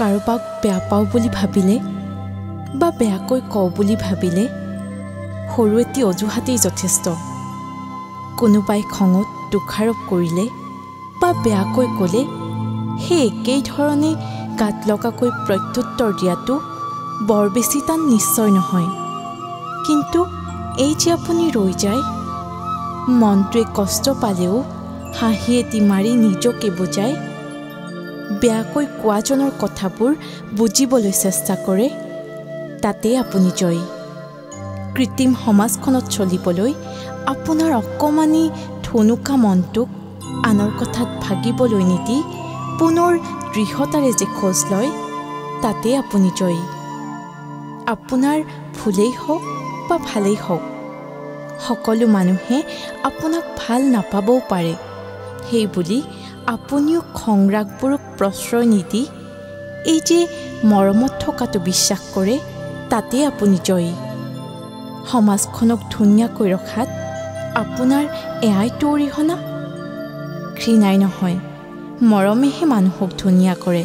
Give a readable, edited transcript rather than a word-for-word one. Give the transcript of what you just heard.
কাৰোবাক বেয়া পাওঁ বুলি ভাবিলে বা বেয়াকৈ কওঁ বুলি ভাবিলে সৰু এটি অজুহাতেই যথেষ্ট। কোনোবাই খঙত দোষাৰোপ কৰিলে বা বেয়াকৈ ক'লে সেই একেই ধৰণে গাত লগাকৈ প্ৰত্যুত্তৰ দিয়াটো বৰ বেছি টান নিশ্চয় নহয়। কিন্তু এই যে আপুনি ৰৈ যায়, মনটোৱে কষ্ট পালেও হাঁহি এটি মাৰি নিজকে বুজাই বেয়াকৈ কোৱাজনৰ কথাবোৰ বুজিবলৈ চেষ্টা কৰে, তাতেই আপুনি জয়ী। কৃত্ৰিম সমাজখনত চলিবলৈ আপোনাৰ অকণমানি ঠুনুকা মনটোক আনৰ কথাত ভাগিবলৈ নিদি পুনৰ দৃঢ়তাৰে যে খোজ লয়, তাতেই আপুনি জয়ী। আপোনাৰ ভুলেই হওক বা ভালেই হওক, সকলো মানুহে আপোনাক ভাল নাপাবও পাৰে। সেই বুলি আপুনিও খং-ৰাগবোৰক প্ৰশ্ৰয় নিদি এই যে মৰমত থকাটো বিশ্বাস কৰে, তাতেই আপুনি জয়ী। সমাজখনক ধুনীয়াকৈ ৰখাত আপোনাৰ এয়াইতো অৰিহণা। ঘৃণাই নহয়, মৰমেহে মানুহক ধুনীয়া কৰে।